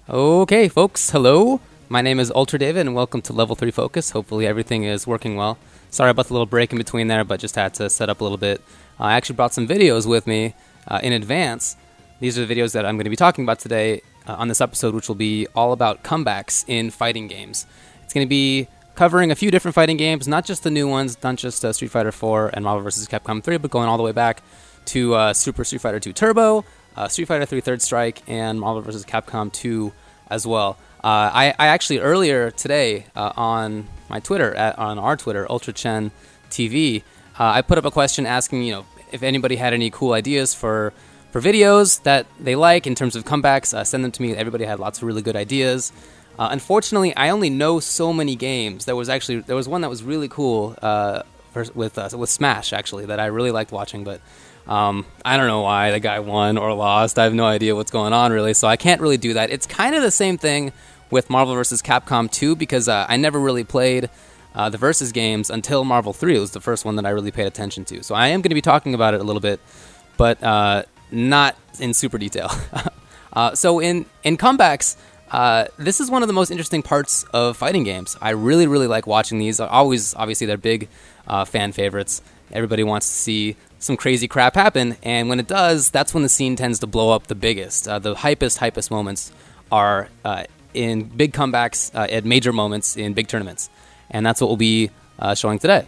Okay, folks, hello. My name is Ultra David, and welcome to Level 3 Focus. Hopefully everything is working well. Sorry about the little break in between there, but just had to set up a little bit. I actually brought some videos with me in advance. These are the videos that I'm going to be talking about today on this episode, which will be all about comebacks in fighting games. It's going to be covering a few different fighting games, not just the new ones, not just Street Fighter 4 and Marvel vs. Capcom 3, but going all the way back to Super Street Fighter 2 Turbo, Street Fighter 3 Third Strike, and Marvel vs. Capcom 2 as well. I actually earlier today on my Twitter, on our Twitter, UltraChen TV, I put up a question asking, if anybody had any cool ideas for videos that they like in terms of comebacks. Send them to me. Everybody had lots of really good ideas. Unfortunately, I only know so many games. There was one that was really cool with Smash, actually, that I really liked watching, but I don't know why the guy won or lost. I have no idea what's going on, really, so I can't really do that. It's kind of the same thing with Marvel vs. Capcom 2, because I never really played the Versus games until Marvel 3. It was the first one that I really paid attention to. So I am going to be talking about it a little bit, but not in super detail. So in comebacks, this is one of the most interesting parts of fighting games. I really, really like watching these. Obviously, they're big fan favorites. Everybody wants to see some crazy crap happen, and when it does, that's when the scene tends to blow up the biggest. The hypest moments are in big comebacks at major moments in big tournaments, and that's what we'll be showing today.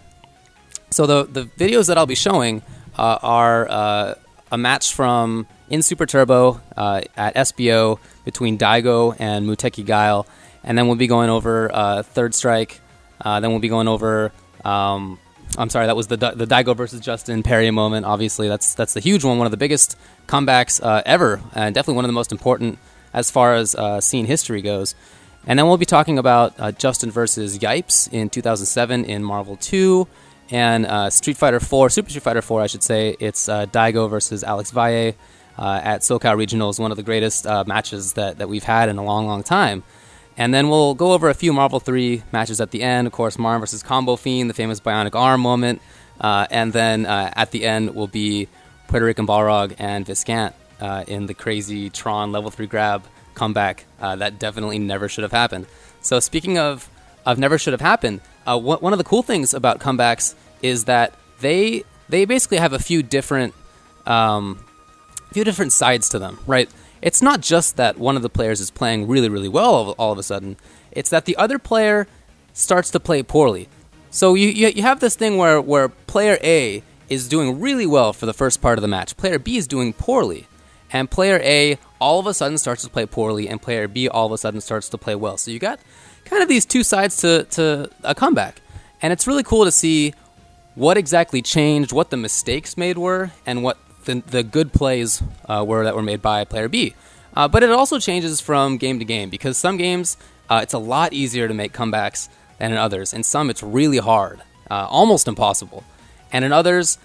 So the videos that I'll be showing are a match from in Super Turbo at SBO between Daigo and Muteki Guile, and then we'll be going over Third Strike. Then we'll be going over I'm sorry, that was the Daigo versus Justin parry moment. Obviously, that's the huge one of the biggest comebacks ever, and definitely one of the most important as far as scene history goes. And then we'll be talking about Justin versus Yipes in 2007 in Marvel 2, and Street Fighter 4, Super Street Fighter 4, I should say. It's Daigo versus Alex Valle at SoCal Regionals, one of the greatest matches that we've had in a long, long time. And then we'll go over a few Marvel 3 matches at the end. Of course, Marn versus Combofiend, the famous bionic arm moment. And then at the end will be PR Balrog and Viscant in the crazy Tron level 3 grab comeback that definitely never should have happened. So speaking of never should have happened, one of the cool things about comebacks is that they basically have a few different sides to them, right? It's not just that one of the players is playing really, really well all of a sudden. It's that the other player starts to play poorly. So you have this thing where player A is doing really well for the first part of the match. Player B is doing poorly. And player A all of a sudden starts to play poorly, and player B all of a sudden starts to play well. So you got kind of these two sides to a comeback. And it's really cool to see what exactly changed, what the mistakes made were, and what the good plays were that were made by player B. But it also changes from game to game, because some games it's a lot easier to make comebacks than in others. In some it's really hard, almost impossible. And in others,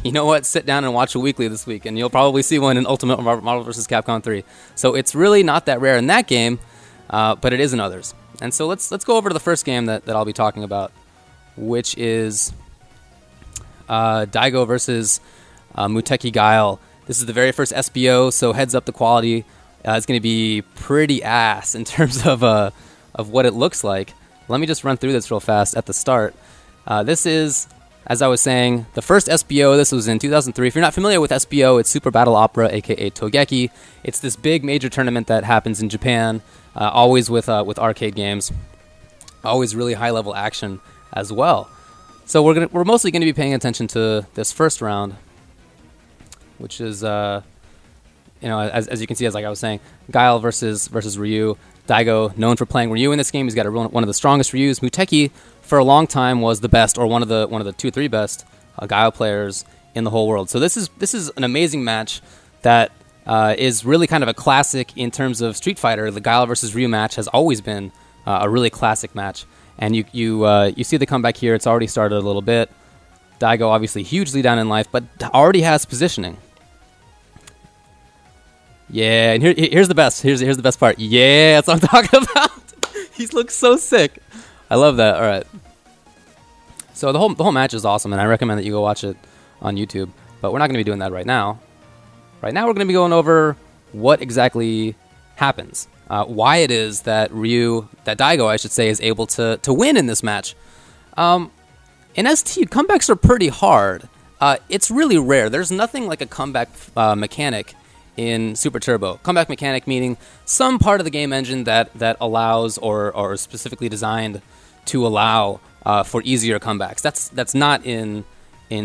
you know what, sit down and watch a weekly this week and you'll probably see one in Ultimate Marvel vs. Capcom 3. So it's really not that rare in that game, but it is in others. And so let's go over to the first game that I'll be talking about, which is Daigo versus Muteki Guile. This is the very first SBO, so heads up, the quality is going to be pretty ass in terms of what it looks like. Let me just run through this real fast at the start. This is, as I was saying, the first SBO. This was in 2003. If you're not familiar with SBO, it's Super Battle Opera, aka Togeki. It's this big major tournament that happens in Japan, always with arcade games, always really high level action as well. So we're mostly going to be paying attention to this first round, which is, as you can see, as like I was saying, Guile versus Ryu. Daigo, known for playing Ryu in this game, he's got one of the strongest Ryus. Muteki, for a long time, was the best, or one of the 2 or 3 best Guile players in the whole world. So this is an amazing match that is really kind of a classic in terms of Street Fighter. The Guile versus Ryu match has always been a really classic match, and you see the comeback here. It's already started a little bit. Daigo obviously hugely down in life, but already has positioning. Yeah, and here's the best. Here's the best part. Yeah, that's what I'm talking about. He looks so sick. I love that. All right. So the whole match is awesome, and I recommend that you go watch it on YouTube. But we're not going to be doing that right now. Right now, we're going to be going over what exactly happens. why it is that Daigo, I should say, is able to win in this match. In ST, comebacks are pretty hard. It's really rare. There's nothing like a comeback mechanic in Super Turbo. Comeback mechanic meaning some part of the game engine that allows or is specifically designed to allow for easier comebacks. That's not in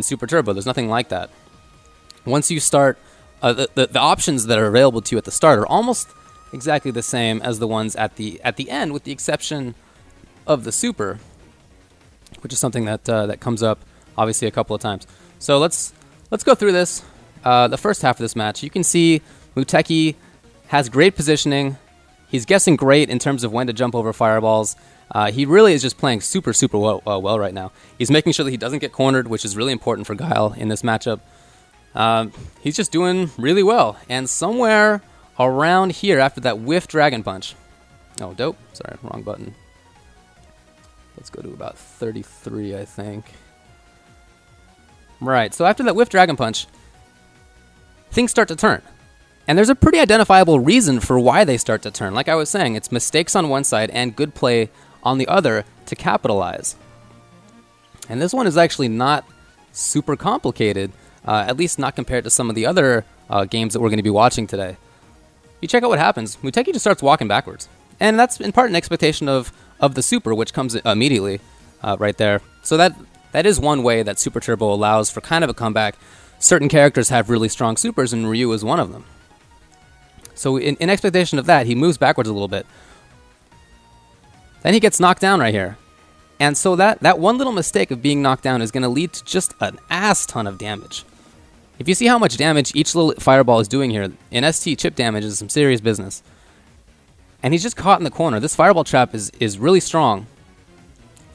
Super Turbo. There's nothing like that. Once you start, the options that are available to you at the start are almost exactly the same as the ones at the end, with the exception of the Super, which is something that comes up obviously a couple of times. So let's go through this. The first half of this match, you can see Muteki has great positioning. He's guessing great in terms of when to jump over fireballs. He really is just playing super well right now. He's making sure that he doesn't get cornered, which is really important for Guile in this matchup. He's just doing really well. And somewhere around here, after that whiff Dragon Punch. Oh, dope. Sorry, wrong button. Let's go to about 33, I think. Right, so after that whiff Dragon Punch, things start to turn. And there's a pretty identifiable reason for why they start to turn. Like I was saying, it's mistakes on one side and good play on the other to capitalize. And this one is actually not super complicated, at least not compared to some of the other games that we're going to be watching today. You check out what happens. Muteki just starts walking backwards. And that's in part an expectation of the Super, which comes immediately right there. So that is one way that Super Turbo allows for kind of a comeback. Certain characters have really strong supers, and Ryu is one of them. So in expectation of that, he moves backwards a little bit. Then he gets knocked down right here. And so that one little mistake of being knocked down is going to lead to just an ass ton of damage. If you see how much damage each little fireball is doing here, in ST, chip damage is some serious business. And he's just caught in the corner. This fireball trap is really strong.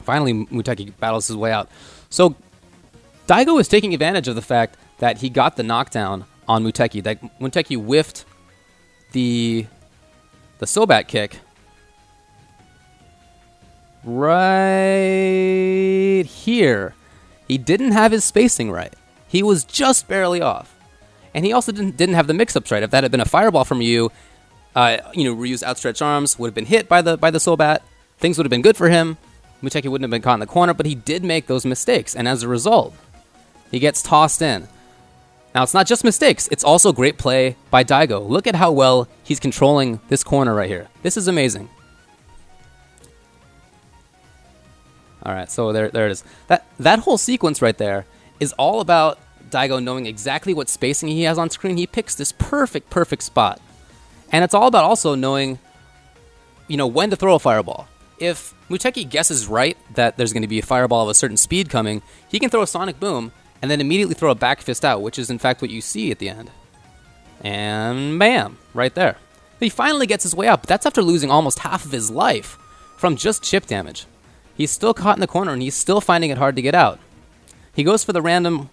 Finally, Muteki battles his way out. So Daigo is taking advantage of the fact that he got the knockdown on Muteki. That Muteki whiffed the Sobat kick right here. He didn't have his spacing right. He was just barely off. And he also didn't have the mix-ups right. If that had been a fireball from Ryu, Ryu's outstretched arms would have been hit by the Sobat. Things would have been good for him. Muteki wouldn't have been caught in the corner, but he did make those mistakes. And as a result, he gets tossed in. Now, it's not just mistakes. It's also great play by Daigo. Look at how well he's controlling this corner right here. This is amazing. All right, so there it is. That whole sequence right there is all about Daigo knowing exactly what spacing he has on screen. He picks this perfect spot. And it's all about also knowing, when to throw a fireball. If Muteki guesses right that there's going to be a fireball of a certain speed coming, he can throw a Sonic Boom and then immediately throw a back fist out, which is in fact what you see at the end. And bam, right there. But he finally gets his way out, but that's after losing almost half of his life from just chip damage. He's still caught in the corner, and he's still finding it hard to get out. He goes for the random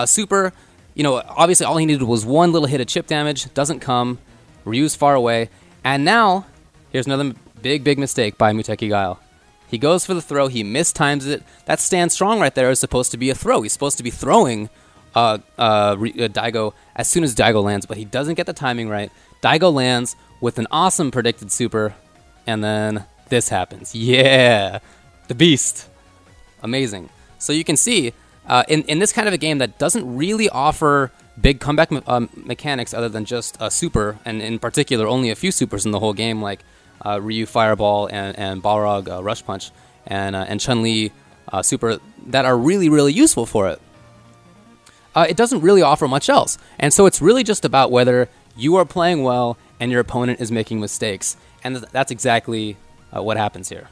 super. Obviously all he needed was one little hit of chip damage. Doesn't come. Ryu's far away. And now, here's another big mistake by Muteki Guile. He goes for the throw. He mistimes it. That stand strong right there is supposed to be a throw. He's supposed to be throwing Daigo as soon as Daigo lands, but he doesn't get the timing right. Daigo lands with an awesome predicted super, and then this happens. Yeah! The beast. Amazing. So you can see, in this kind of a game that doesn't really offer big comeback mechanics other than just a super, and in particular only a few supers in the whole game, like Ryu Fireball and Balrog Rush Punch and Chun-Li super that are really useful for it. It doesn't really offer much else. And so it's really just about whether you are playing well and your opponent is making mistakes. And that's exactly what happens here.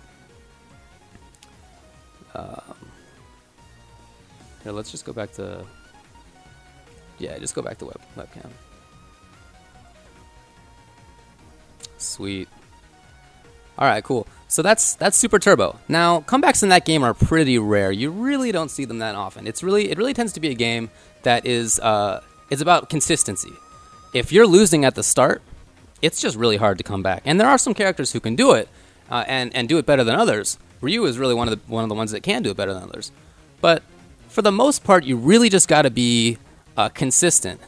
Here, let's just go back to... Yeah, just go back to webcam. Sweet. All right, cool. So that's Super Turbo. Now, comebacks in that game are pretty rare. You really don't see them that often. It really tends to be a game that is about consistency. If you're losing at the start, it's just really hard to come back. And there are some characters who can do it and do it better than others. Ryu is really one of the ones that can do it better than others. But for the most part, you really just got to be consistent.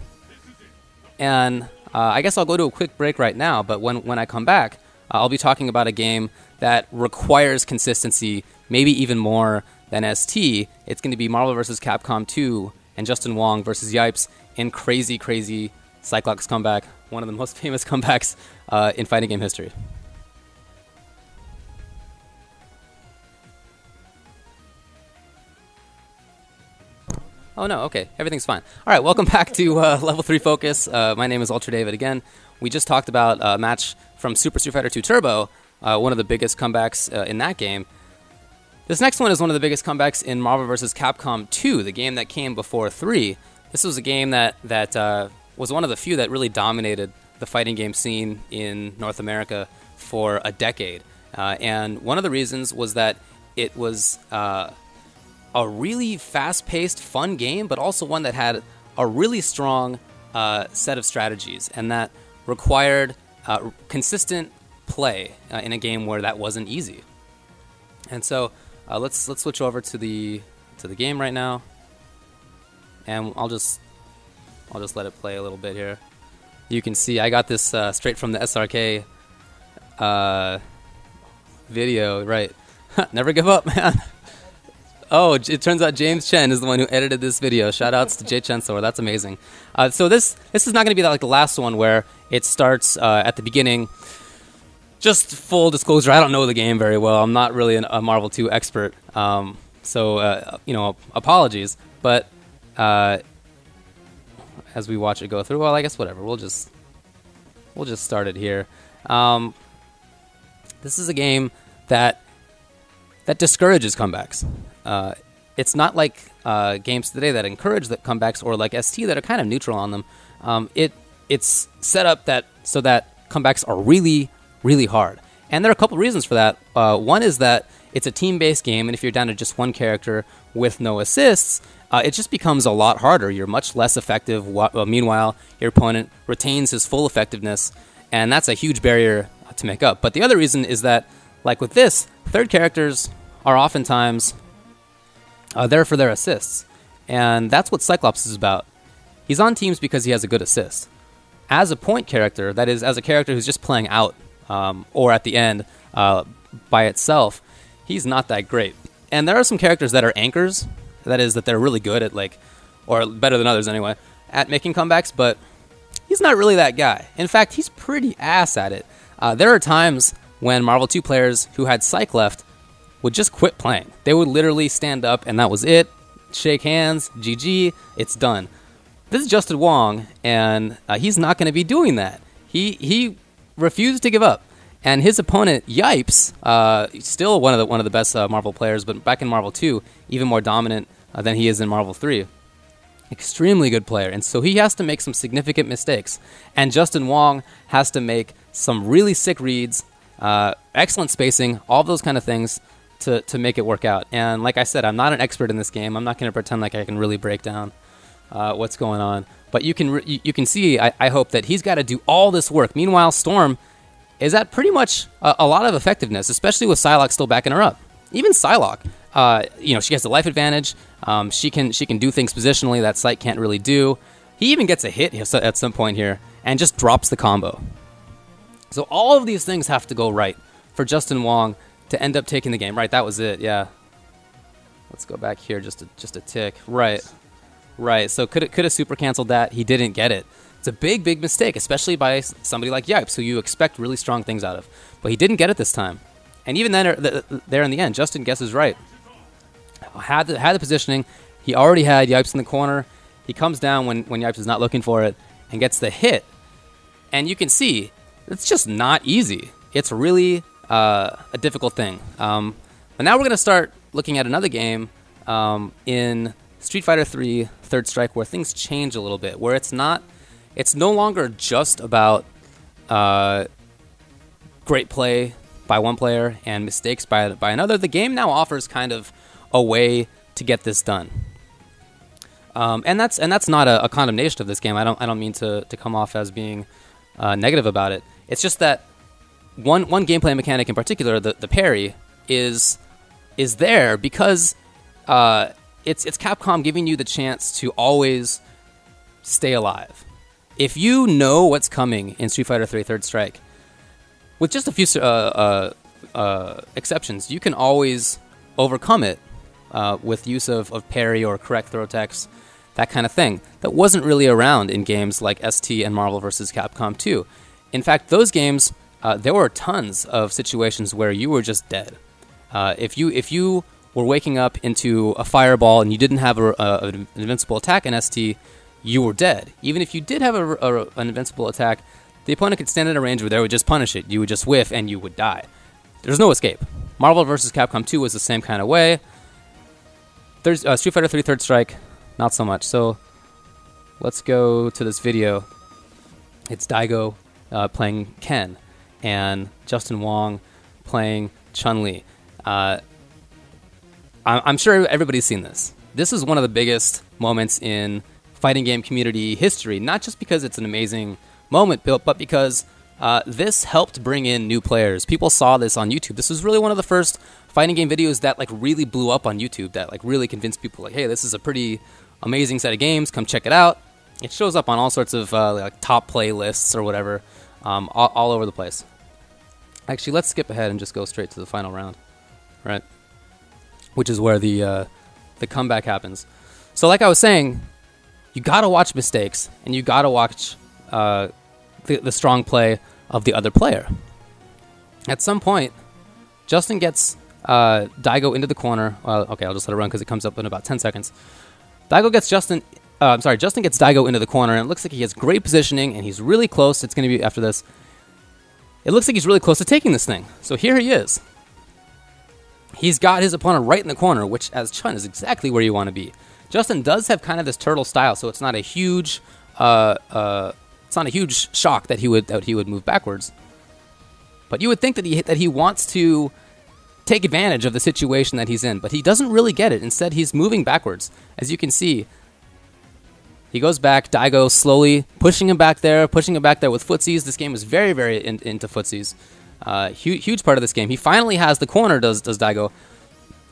And I guess I'll go to a quick break right now, but when I come back, I'll be talking about a game that requires consistency, maybe even more than ST. It's going to be Marvel vs. Capcom 2 and Justin Wong versus Yipes in crazy, crazy Cyclops comeback, one of the most famous comebacks in fighting game history. Oh no, okay, everything's fine. All right, welcome back to Level 3 Focus. My name is Ultra David again. We just talked about a match from Super Street Fighter 2 Turbo, one of the biggest comebacks in that game. This next one is one of the biggest comebacks in Marvel vs. Capcom 2, the game that came before 3. This was a game that was one of the few that really dominated the fighting game scene in North America for a decade. And one of the reasons was that it was a really fast-paced, fun game, but also one that had a really strong set of strategies, and that required consistent play in a game where that wasn't easy. And so let's switch over to the game right now, and I'll just let it play a little bit here. You can see I got this straight from the SRK video, right? Never give up, man. Oh, it turns out James Chen is the one who edited this video. Shoutouts to jchensor. That's amazing. So this is not going to be like the last one where it starts at the beginning. Just full disclosure, I don't know the game very well. I'm not really a Marvel 2 expert. So apologies. But as we watch it go through, well, I guess whatever. We'll just start it here. This is a game that discourages comebacks. It's not like games today that encourage the comebacks, or like ST that are kind of neutral on them. It's set up so that comebacks are really, really hard. And there are a couple reasons for that. One is that it's a team-based game, and if you're down to just one character with no assists, it just becomes a lot harder. You're much less effective. Meanwhile, your opponent retains his full effectiveness, and that's a huge barrier to make up. But the other reason is that, like with this, third characters are oftentimes there for their assists. And that's what Cyclops is about. He's on teams because he has a good assist. As a point character, that is, as a character who's just playing out, or at the end, by itself, he's not that great. And there are some characters that are anchors, that is, that they're really good at, or better than others anyway, at making comebacks, but he's not really that guy. In fact, he's pretty ass at it. There are times when Marvel 2 players who had Psych left would just quit playing. They would literally stand up, and that was it. Shake hands, GG, it's done. This is Justin Wong, and he's not going to be doing that. He refused to give up, and his opponent Yipes, still one of the best Marvel players, but back in Marvel 2, even more dominant than he is in Marvel 3. Extremely good player, and so he has to make some significant mistakes, and Justin Wong has to make some really sick reads, excellent spacing, all those kind of things to make it work out. And like I said, I'm not an expert in this game. I'm not going to pretend like I can really break down what's going on. But you can see, I hope, that he's got to do all this work. Meanwhile, Storm is at pretty much a lot of effectiveness, especially with Psylocke still backing her up. Even Psylocke, she has the life advantage. She can do things positionally that Sight can't really do. He even gets a hit at some point here and just drops the combo. So all of these things have to go right for Justin Wong to end up taking the game. Right, that was it, yeah. Let's go back here just a tick. Right. So could have super canceled that. He didn't get it. It's a big, big mistake, especially by somebody like Yipes, who you expect really strong things out of. But he didn't get it this time. And even then, there in the end, Justin guesses right. Had the positioning. He already had Yipes in the corner. He comes down when Yipes is not looking for it and gets the hit. And you can see, it's just not easy. It's really a difficult thing. But now we're going to start looking at another game in Street Fighter 3 Third Strike, where things change a little bit, where it's no longer just about great play by one player and mistakes by another. The game now offers kind of a way to get this done. And that's not a condemnation of this game. I don't mean to come off as being negative about it. It's just that one gameplay mechanic in particular, the parry, is there because it's Capcom giving you the chance to always stay alive. If you know what's coming in Street Fighter 3 Third Strike, with just a few exceptions, you can always overcome it with use of parry or correct throw attacks, that kind of thing. That wasn't really around in games like ST and Marvel vs. Capcom 2. In fact, those games, there were tons of situations where you were just dead. If you were waking up into a fireball and you didn't have an invincible attack in ST, you were dead. Even if you did have an invincible attack, the opponent could stand in a range where they would just punish it. You would just whiff and you would die. There's no escape. Marvel vs. Capcom 2 was the same kind of way. There's Street Fighter 3 Third Strike, not so much. So let's go to this video. It's Daigo playing Ken and Justin Wong playing Chun-Li. I'm sure everybody's seen this. This is one of the biggest moments in fighting game community history, not just because it's an amazing moment, but because this helped bring in new players. People saw this on YouTube. This was really one of the first fighting game videos that like really blew up on YouTube, that like really convinced people like, hey, this is a pretty amazing set of games. Come check it out. It shows up on all sorts of like top playlists or whatever, all over the place. Actually, let's skip ahead and just go straight to the final round, right? Which is where the comeback happens. So like I was saying, you gotta watch mistakes, and you gotta watch the strong play of the other player. At some point, Justin gets Daigo into the corner. Okay, I'll just let it run because it comes up in about 10 seconds. Justin gets Daigo into the corner, and it looks like he has great positioning, and he's really close. It's going to be after this. It looks like he's really close to taking this thing. So here he is. He's got his opponent right in the corner, which as Chun is exactly where you want to be. Justin does have kind of this turtle style, so it's not a huge shock that he would move backwards. But you would think that he wants to take advantage of the situation that he's in, but he doesn't really get it. Instead, he's moving backwards. As you can see, he goes back. Daigo slowly pushing him back there with footsies. This game is very, very into footsies. Huge part of this game. He finally has the corner, does Daigo,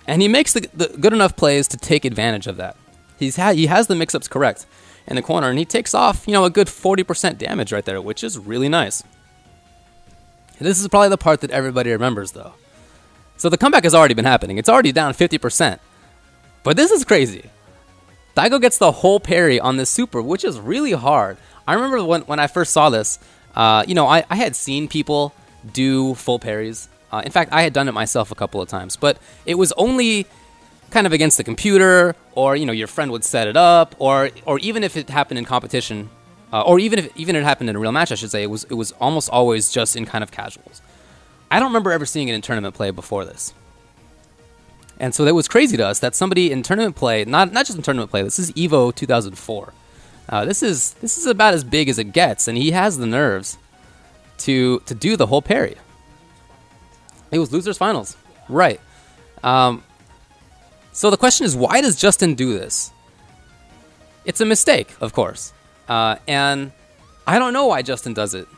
and he makes the good enough plays to take advantage of that. He has the mix-ups correct in the corner, and he takes off, a good 40% damage right there, which is really nice. This is probably the part that everybody remembers, though. So the comeback has already been happening. It's already down 50%. But this is crazy. Daigo gets the whole parry on this super, which is really hard. I remember when I first saw this, I had seen people do full parries. In fact, I had done it myself a couple of times, but it was only kind of against the computer, or your friend would set it up, or even if it happened in competition, or even if it happened in a real match, I should say, it was almost always just in kind of casuals. I don't remember ever seeing it in tournament play before this. And so that was crazy to us that somebody in tournament play, not just in tournament play, this is EVO 2004. This is about as big as it gets, and he has the nerves to do the whole parry. It was losers finals, right? So the question is, why does Justin do this? It's a mistake, of course, and I don't know why Justin does it.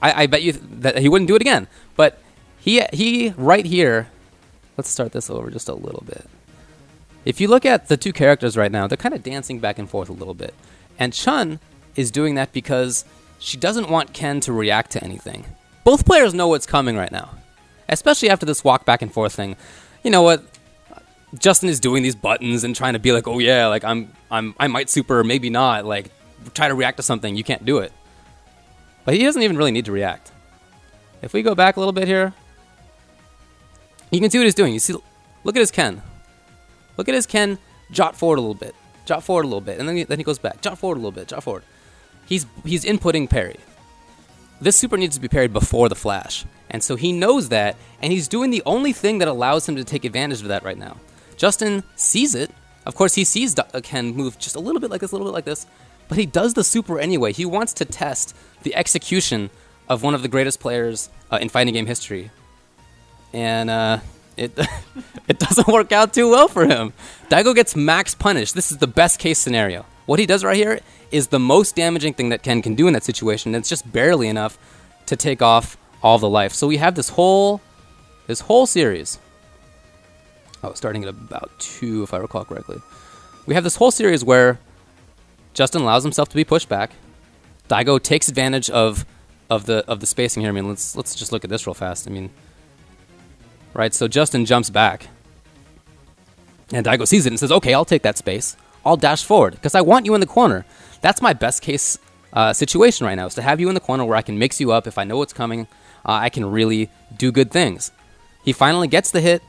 I bet you that he wouldn't do it again. But he right here. Let's start this over just a little bit. If you look at the two characters right now, they're kind of dancing back and forth a little bit. And Chun is doing that because she doesn't want Ken to react to anything. Both players know what's coming right now, especially after this walk back and forth thing. You know what? Justin is doing these buttons and trying to be like, oh yeah, like I might super, maybe not. Like try to react to something, you can't do it. But he doesn't even really need to react. If we go back a little bit here, you can see what he's doing. You see, look at his Ken. Look at his Ken jot forward a little bit. Jot forward a little bit. And then he goes back. Jot forward a little bit. Jot forward. He's inputting parry. This super needs to be parried before the flash. And so he knows that, and he's doing the only thing that allows him to take advantage of that right now. Justin sees it. Of course, he sees Ken move just a little bit like this, a little bit like this. But he does the super anyway. He wants to test the execution of one of the greatest players in fighting game history. And it doesn't work out too well for him. Daigo gets max punished. This is the best case scenario. What he does right here is the most damaging thing that Ken can do in that situation. And it's just barely enough to take off all the life. So we have this whole series. Oh, starting at about 2, if I recall correctly. We have this whole series where Justin allows himself to be pushed back. Daigo takes advantage of of the spacing here. I mean, let's just look at this real fast. I mean, right? So Justin jumps back, and Daigo sees it and says, "Okay, I'll take that space. I'll dash forward because I want you in the corner. That's my best case situation right now, is to have you in the corner where I can mix you up. If I know what's coming, I can really do good things." He finally gets the hit,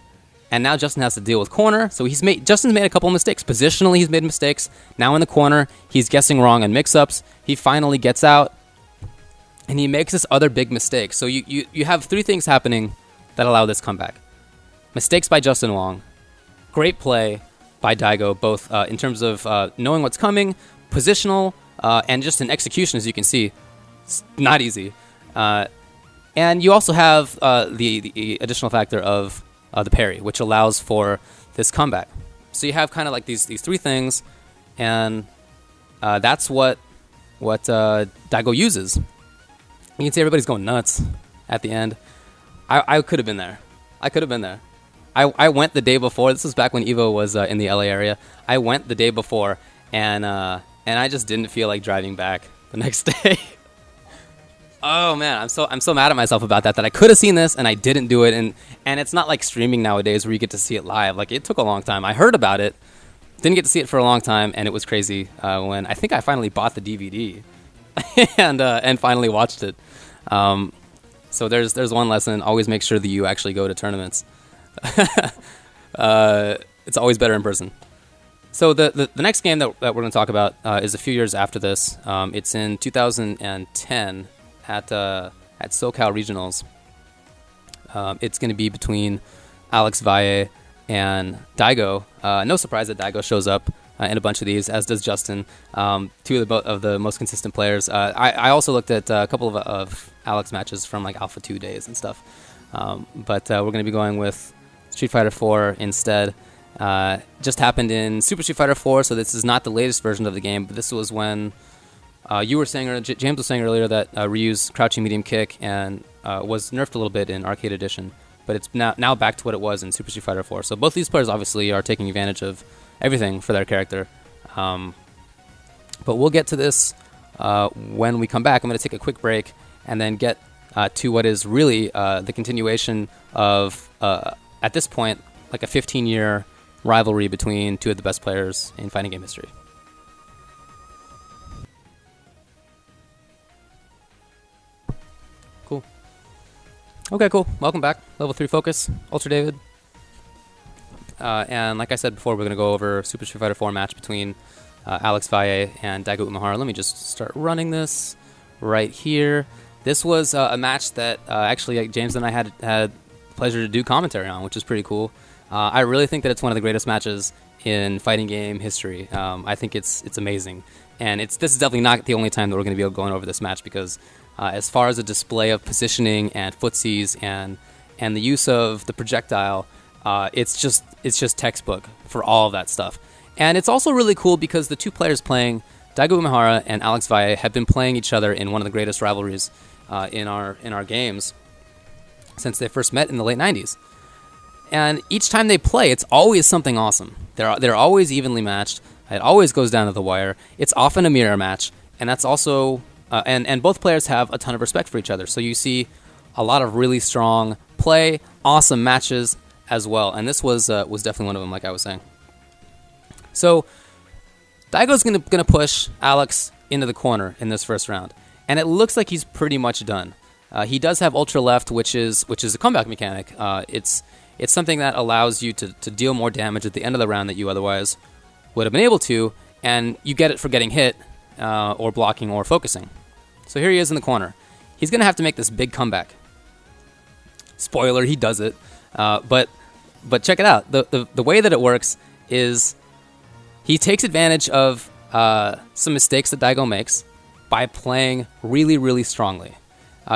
and now Justin has to deal with corner. So Justin's made a couple of mistakes. Positionally, he's made mistakes. Now in the corner, he's guessing wrong on mix-ups. He finally gets out, and he makes this other big mistake. So you have three things happening that allow this comeback. Mistakes by Justin Wong. Great play by Daigo, both in terms of knowing what's coming, positional, and just in execution, as you can see. It's not easy. And you also have the additional factor of the parry, which allows for this comeback. So you have kind of like these three things, and that's what Daigo uses. You can see everybody's going nuts at the end. I could have been there. I went the day before. This was back when Evo was in the LA area. I went the day before, and I just didn't feel like driving back the next day. Oh man, I'm so mad at myself about that I could have seen this and I didn't do it. And it's not like streaming nowadays where you get to see it live. Like, it took a long time. I heard about it, didn't get to see it for a long time, and it was crazy when I think I finally bought the DVD and finally watched it. So there's one lesson: always make sure that you actually go to tournaments. It's always better in person. So the next game that we're going to talk about is a few years after this. It's in 2010 at SoCal Regionals. It's going to be between Valle and Daigo. No surprise that Daigo shows up in a bunch of these, as does Justin. Two of the most consistent players. I also looked at a couple of Alex matches from like Alpha 2 days and stuff. But we're going to be going with Street Fighter 4 instead. Just happened in Super Street Fighter 4, so this is not the latest version of the game, but this was when you were saying, or James was saying earlier, that Ryu's crouching medium kick and was nerfed a little bit in Arcade Edition, but it's now back to what it was in Super Street Fighter 4. So both these players obviously are taking advantage of everything for their character. But we'll get to this when we come back. I'm going to take a quick break and then get to what is really the continuation of, at this point, like a 15-year rivalry between two of the best players in fighting game history. Cool. Okay, cool. Welcome back. Level 3 Focus. Ultra David. And like I said before, we're going to go over Super Street Fighter 4 match between Valle and Daigo Umehara. Let me just start running this right here. This was a match that actually James and I had the pleasure to do commentary on, which is pretty cool. I really think that it's one of the greatest matches in fighting game history. I think it's amazing, and this is definitely not the only time that we're going to be going over this match, because as far as a display of positioning and footsies and the use of the projectile, it's just textbook for all of that stuff. And it's also really cool because the two players playing, Daigo Umehara and Valle, have been playing each other in one of the greatest rivalries in our games since they first met in the late 90s. And each time they play, it's always something awesome. They're always evenly matched. It always goes down to the wire. It's often a mirror match, and that's also and both players have a ton of respect for each other. So you see a lot of really strong play, awesome matches as well. And this was definitely one of them, like I was saying. So Daigo's gonna push Alex into the corner in this first round, and it looks like he's pretty much done. He does have ultra left, which is a comeback mechanic. It's something that allows you to deal more damage at the end of the round that you otherwise would have been able to, and you get it for getting hit or blocking or focusing. So here he is in the corner. He's going to have to make this big comeback. Spoiler, he does it. But check it out. The way that it works is he takes advantage of some mistakes that Daigo makes by playing really, really strongly.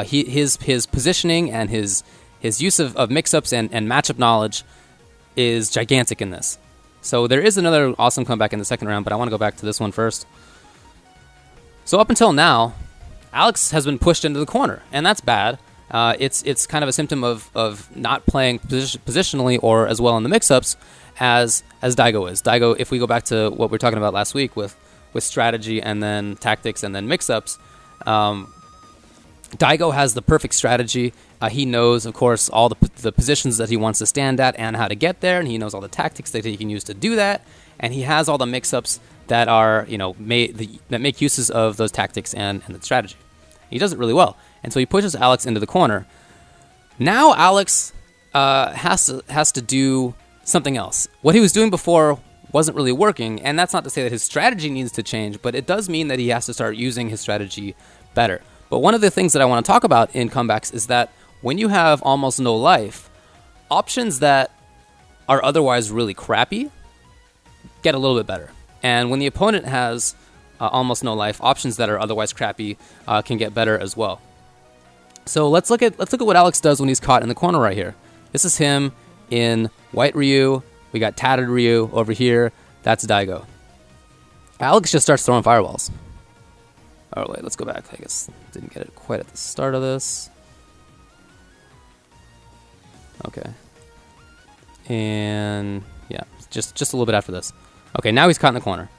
His positioning and his use of mix-ups and matchup knowledge is gigantic in this. So there is another awesome comeback in the second round, but I want to go back to this one first. So up until now, Alex has been pushed into the corner, and that's bad. It's kind of a symptom of not playing positionally or as well in the mix-ups as Daigo is. Daigo, if we go back to what we were talking about last week with strategy and then tactics and then mix-ups, Daigo has the perfect strategy. He knows, of course, all the positions that he wants to stand at and how to get there, and he knows all the tactics that he can use to do that, and he has all the mix-ups that are, that make uses of those tactics and the strategy. He does it really well, and so he pushes Alex into the corner. Now Alex has to do something else. What he was doing before wasn't really working, and that's not to say that his strategy needs to change, but it does mean that he has to start using his strategy better. But one of the things that I want to talk about in comebacks is that when you have almost no life, options that are otherwise really crappy get a little bit better. And when the opponent has almost no life, options that are otherwise crappy can get better as well. So let's look at what Alex does when he's caught in the corner right here. This is him in White Ryu. We got Tattered Ryu over here. That's Daigo. Alex just starts throwing fireballs. Oh, wait, let's go back. I guess didn't get it quite at the start of this. Okay. And yeah, just a little bit after this. Okay, now he's caught in the corner.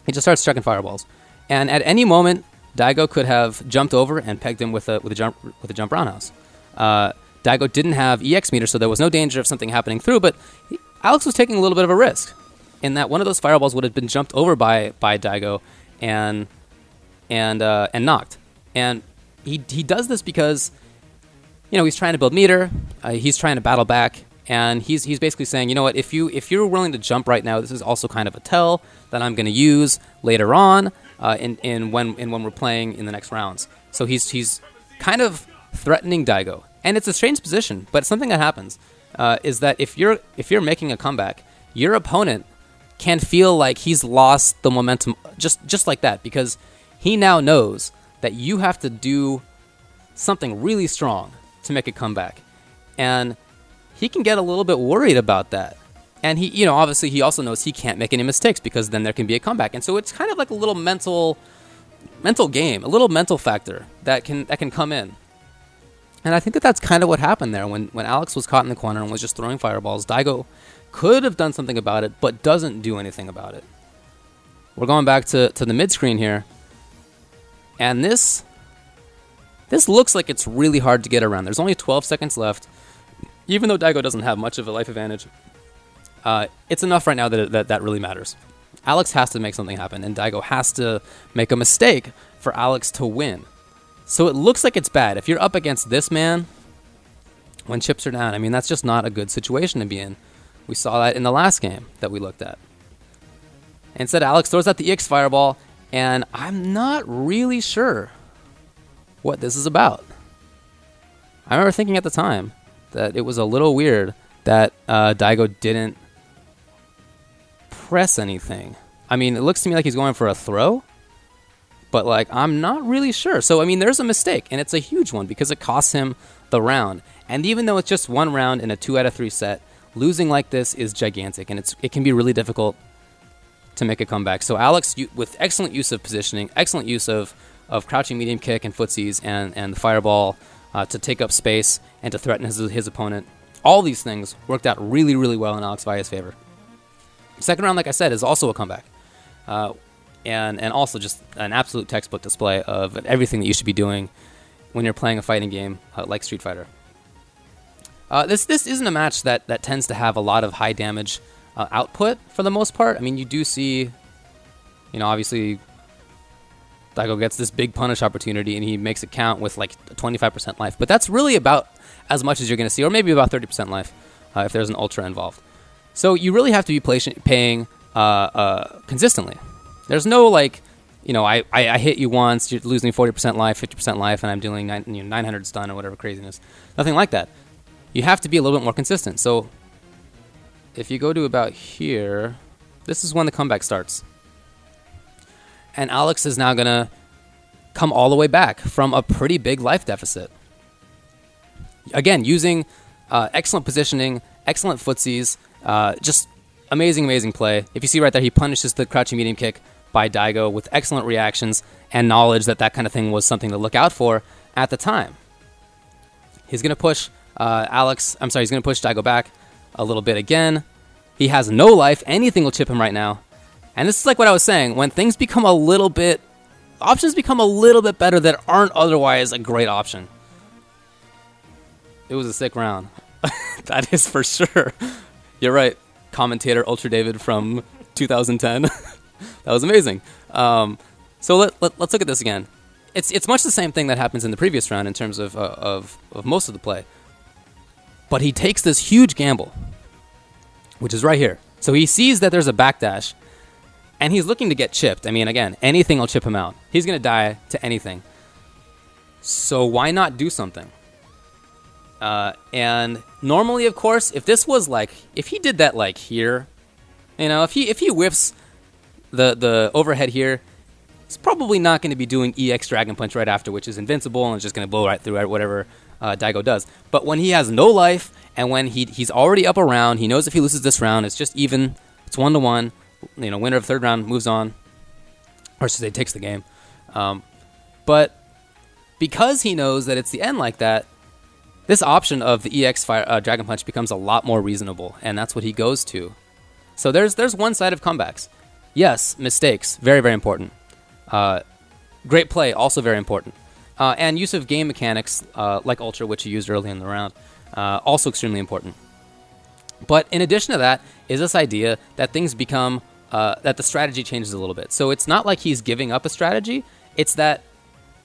He just starts chucking fireballs. And at any moment, Daigo could have jumped over and pegged him with a jump roundhouse. Daigo didn't have EX meter, so there was no danger of something happening through, but Alex was taking a little bit of a risk in that one of those fireballs would have been jumped over by Daigo and knocked. And he does this because, he's trying to build meter, he's trying to battle back, and he's basically saying, you know what, if you're willing to jump right now, this is also kind of a tell that I'm going to use later on in when we're playing in the next rounds. So he's kind of threatening Daigo, and it's a strange position, but something that happens is that if you're making a comeback, your opponent can feel like he's lost the momentum just like that, because he now knows that you have to do something really strong to make a comeback, and he can get a little bit worried about that. And he, obviously he also knows he can't make any mistakes because then there can be a comeback. And so it's kind of like a little mental game, a little mental factor that can come in. And I think that's kind of what happened there when Alex was caught in the corner and was just throwing fireballs. Daigo could have done something about it, but doesn't do anything about it. We're going back to the mid screen here, and this looks like it's really hard to get around. There's only 12 seconds left. Even though Daigo doesn't have much of a life advantage, it's enough right now that really matters. Alex has to make something happen, and Daigo has to make a mistake for Alex to win. So it looks like it's bad. If you're up against this man, when chips are down, I mean, that's just not a good situation to be in. We saw that in the last game that we looked at. Instead, Alex throws out the EX Fireball, and I'm not really sure what this is about. I remember thinking at the time that it was a little weird that Daigo didn't press anything. I mean, it looks to me like he's going for a throw, but I'm not really sure. So, I mean, there's a mistake, and it's a huge one because it costs him the round. And even though it's just one round in a 2 out of 3 set, losing like this is gigantic, and it can be really difficult to make a comeback. So Alex, with excellent use of positioning, excellent use of crouching medium kick and footsies and the fireball to take up space and to threaten his opponent, all these things worked out really, really well in Alex Valle's favor. Second round, like I said, is also a comeback. And also just an absolute textbook display of everything that you should be doing when you're playing a fighting game like Street Fighter. This isn't a match that tends to have a lot of high damage output for the most part. I mean, you do see, obviously Daigo gets this big punish opportunity and he makes it count with 25% life. But that's really about as much as you're going to see, or maybe about 30% life if there's an ultra involved. So you really have to be paying consistently. There's no I hit you once, you're losing 40% life, 50% life, and I'm dealing 900 stun or whatever craziness. Nothing like that. You have to be a little bit more consistent. So if you go to about here, this is when the comeback starts. And Alex is now going to come all the way back from a pretty big life deficit. Again, using excellent positioning, excellent footsies, just amazing play. If you see right there, he punishes the crouching medium kick by Daigo with excellent reactions and knowledge that kind of thing was something to look out for at the time. He's going to push he's going to push Daigo back a little bit again. He has no life. Anything will chip him right now. And this is like what I was saying. When things become a little bit options become a little bit better that aren't otherwise a great option. It was a sick round. That is for sure. You're right, commentator Ultra David from 2010. That was amazing. So let's look at this again. It's much the same thing that happens in the previous round in terms of most of the play. But he takes this huge gamble, which is right here. So he sees that there's a backdash, and he's looking to get chipped. I mean, again, anything will chip him out. He's going to die to anything. So why not do something? And normally, of course, if this was like, if he did that like here, you know, if he whiffs the overhead here, he's probably not going to be doing EX Dragon Punch right after, which is invincible and it's just going to blow right through whatever Daigo does. But when he has no life and when he's already up a round, he knows if he loses this round, it's just even. It's 1-1. You know, winner of third round moves on, or should say takes the game. But because he knows that it's the end like that, this option of the EX Dragon Punch becomes a lot more reasonable, and that's what he goes to. So there's one side of comebacks. Yes, mistakes, very, very important. Great play, also very important. And use of game mechanics, like Ultra, which he used early in the round, also extremely important. But in addition to that is this idea that things become, that the strategy changes a little bit. So it's not like he's giving up a strategy. It's that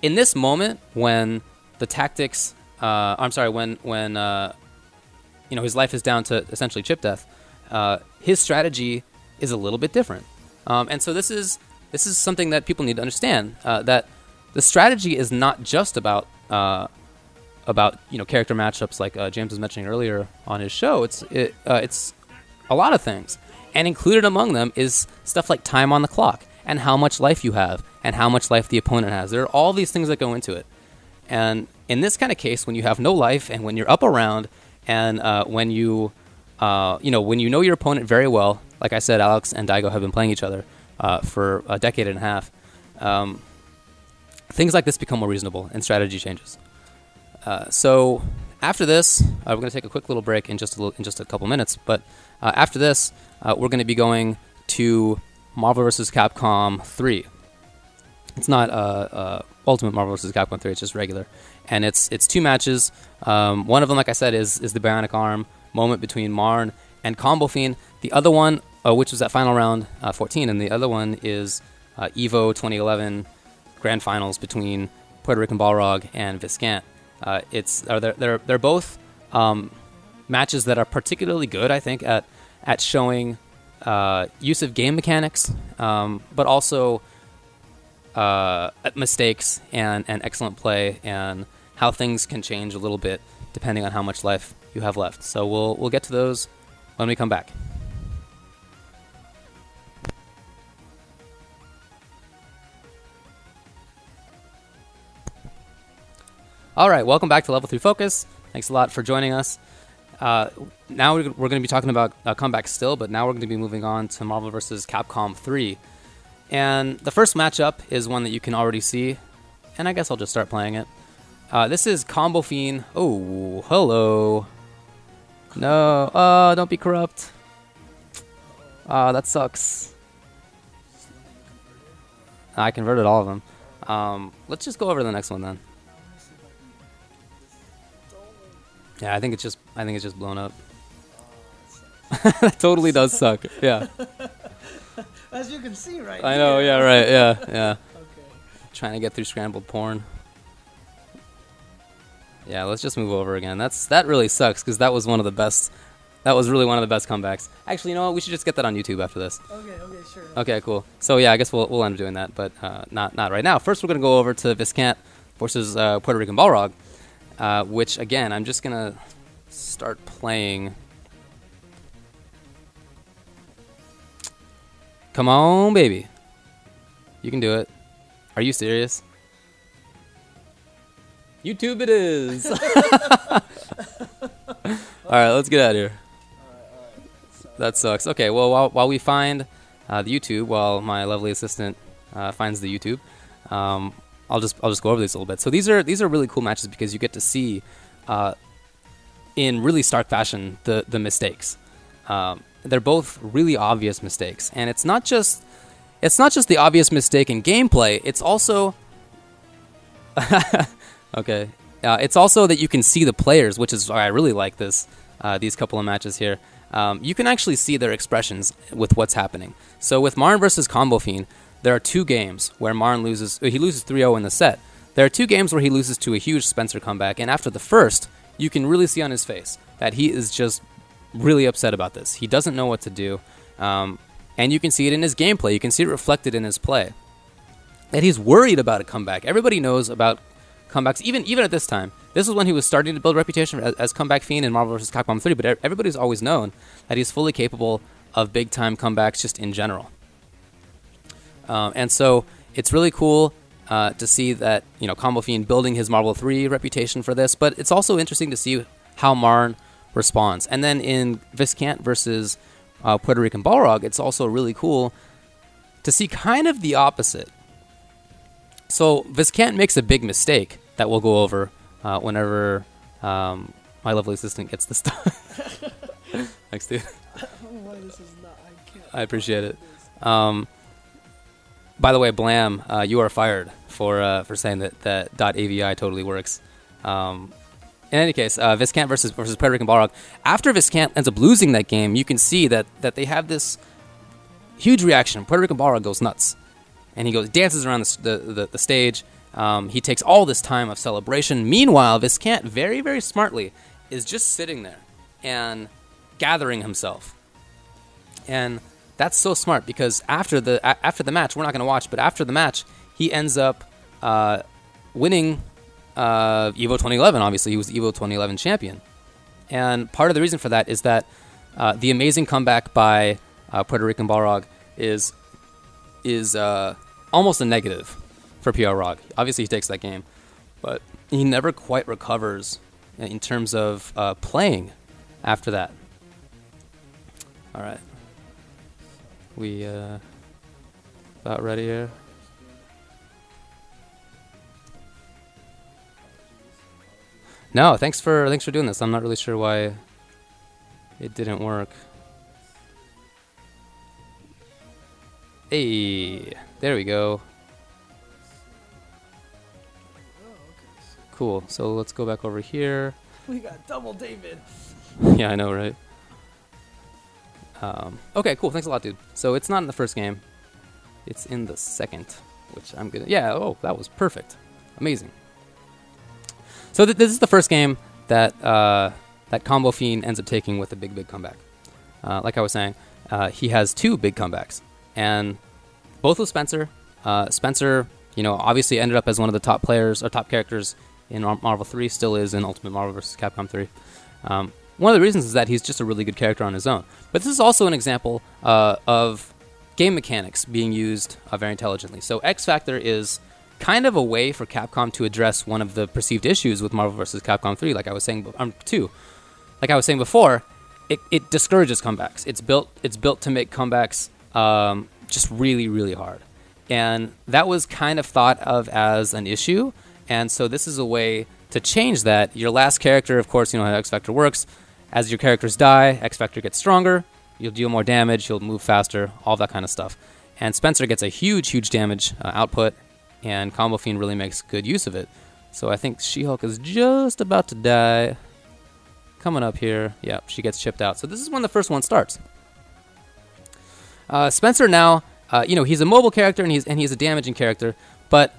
in this moment when the tactics, when you know, his life is down to essentially chip death, his strategy is a little bit different. And so this is something that people need to understand, that the strategy is not just about you know, character matchups like James was mentioning earlier on his show. It's a lot of things, and included among them is stuff like time on the clock and how much life you have and how much life the opponent has. There are all these things that go into it, and in this kind of case, when you have no life and when you're up around and when you know your opponent very well, like I said, Alex and Daigo have been playing each other for a decade and a half. Things like this become more reasonable and strategy changes. So after this, we're going to take a quick little break in just a couple minutes. But after this, we're going to be going to Marvel vs. Capcom 3. It's not Ultimate Marvel vs. Capcom 3. It's just regular, and it's two matches. One of them, like I said, is the Bionic Arm moment between Marn and Combofiend. The other one, which was that final round 14, and the other one is Evo 2011 Grand Finals between Puerto Rican Balrog and Viscant. They're both matches that are particularly good, I think, at showing use of game mechanics, but also mistakes and excellent play and how things can change a little bit depending on how much life you have left. So we'll get to those when we come back. All right, welcome back to Level 3 Focus. Thanks a lot for joining us. Now we're going to be talking about comebacks still, but now we're going to be moving on to Marvel vs. Capcom 3. And the first matchup is one that you can already see, and I guess I'll just start playing it. This is Combofiend. Oh, hello. No, don't be corrupt. That sucks. I converted all of them. Let's just go over to the next one then. Yeah, I think it's just blown up. That totally does suck. Yeah. As you can see right I know, yeah, right, yeah. Okay. Trying to get through scrambled porn. Yeah, let's just move over again. That really sucks because that was one of the best. That was really one of the best comebacks. Actually, you know what? We should just get that on YouTube after this. Okay, sure. Okay, cool. So yeah, I guess we'll end up doing that, but not right now. First, we're gonna go over to Viscant versus Puerto Rican Balrog, which again, I'm just gonna start playing. Come on, baby. You can do it. Are you serious? YouTube it is. All right, let's get out of here. That sucks. Okay, well, while we find the YouTube, while my lovely assistant finds the YouTube, I'll just go over these a little bit. So these are really cool matches because you get to see, in really stark fashion, the mistakes. They're both really obvious mistakes, and it's not just it's not just the obvious mistake in gameplay. It's also okay. It's also that you can see the players, which is why I really like this. These couple of matches here, you can actually see their expressions with what's happening. So with Marn versus Combofiend, there are 2 games where Marn loses. He loses 3-0 in the set. There are 2 games where he loses to a huge Spencer comeback, and after the first, you can really see on his face that he is just really upset about this. He doesn't know what to do, and you can see it in his gameplay. You can see it reflected in his play. That he's worried about a comeback. Everybody knows about comebacks, even at this time. This is when he was starting to build reputation as Comeback Fiend in Marvel vs. Capcom 3, but everybody's always known that he's fully capable of big-time comebacks just in general. And so it's really cool to see that, Combofiend building his Marvel 3 reputation for this, but it's also interesting to see how Marn responds. And then in Viscant versus Puerto Rican Balrog, it's also really cool to see kind of the opposite. So Viscant makes a big mistake that we'll go over whenever my lovely assistant gets this done. Thanks, dude. I don't know why this is not. I appreciate it. By the way, Blam, you are fired for saying that .avi totally works. In any case, Viscant versus Puerto Rican Balrog. After Viscant ends up losing that game, you can see that they have this huge reaction. Puerto Rican Balrog goes nuts, and he dances around the stage. He takes all this time of celebration. Meanwhile, Viscant, very, very smartly, is just sitting there and gathering himself. And that's so smart because after the match, we're not going to watch, but after the match, he ends up winning EVO 2011. Obviously, he was EVO 2011 champion. And part of the reason for that is that the amazing comeback by Puerto Rican Balrog is almost a negative for PR Balrog. Obviously, he takes that game, but he never quite recovers in terms of playing after that. All right. We about ready here. No, thanks for doing this. I'm not really sure why it didn't work. Hey, there we go. Cool. So let's go back over here. We got double David. Yeah, I know, right? Okay, cool. Thanks a lot, dude. So it's not in the first game. It's in the second, which I'm gonna... Yeah, oh, that was perfect. Amazing. So this is the first game that Combofiend ends up taking with a big comeback. Like I was saying, he has 2 big comebacks. And both with Spencer. Spencer, obviously ended up as one of the top players, or top characters in Marvel 3, still is in Ultimate Marvel vs. Capcom 3. One of the reasons is that he's just a really good character on his own. But this is also an example of game mechanics being used very intelligently. So X Factor is kind of a way for Capcom to address one of the perceived issues with Marvel vs. Capcom 3, like I was saying, 2. Like I was saying before, it discourages comebacks. It's built to make comebacks just really, really hard. And that was kind of thought of as an issue. And so this is a way to change that. Your last character, of course, you know how X Factor works. As your characters die, X Factor gets stronger. You'll deal more damage. You'll move faster. All that kind of stuff. And Spencer gets a huge damage output. And Combofiend really makes good use of it. So I think She-Hulk is just about to die. Coming up here. Yeah, she gets chipped out. So this is when the first one starts. Spencer now, he's a mobile character and he's a damaging character. But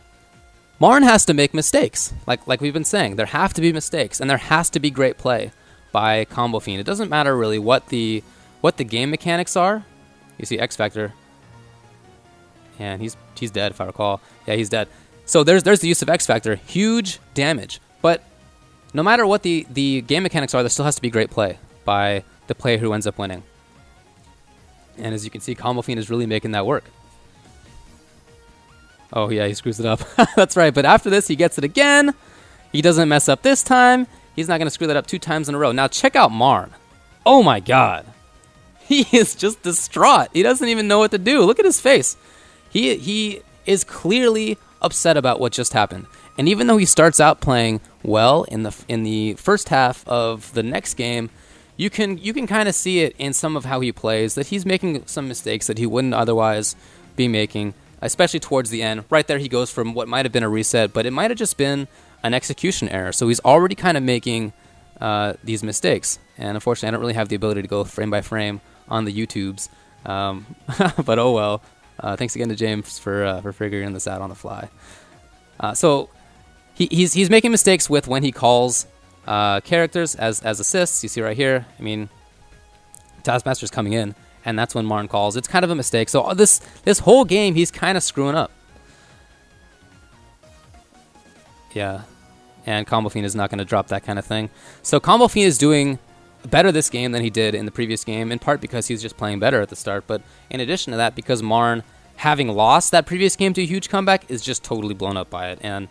Marn has to make mistakes. Like we've been saying. There have to be mistakes. And there has to be great play by Combofiend. It doesn't matter really what the game mechanics are. You see X Factor. And he's dead, if I recall. Yeah, he's dead. So there's the use of X Factor. Huge damage. But no matter what the game mechanics are, there still has to be great play by the player who ends up winning. And as you can see, Combofiend is really making that work. Oh, yeah, he screws it up. That's right. But after this, he gets it again. He doesn't mess up this time. He's not going to screw that up 2 times in a row. Now, check out Marn. Oh, my God. He is just distraught. He doesn't even know what to do. Look at his face. He is clearly upset about what just happened. And even though he starts out playing well in the first half of the next game, you can kind of see it in some of how he plays, that he's making some mistakes that he wouldn't otherwise be making, especially towards the end. Right there, he goes from what might have been a reset, but it might have just been an execution error. So he's already kind of making these mistakes. And unfortunately, I don't really have the ability to go frame by frame on the YouTubes. But oh well. Thanks again to James for figuring this out on the fly. So he's making mistakes with when he calls characters as assists. You see right here. I mean, Taskmaster's coming in, and that's when Marn calls. It's kind of a mistake. So this whole game, he's kind of screwing up. Yeah, and Combofiend is not going to drop that kind of thing. So Combofiend is doing better this game than he did in the previous game, in part because he's just playing better at the start. But in addition to that, because Marn, having lost that previous game to a huge comeback, is just totally blown up by it, and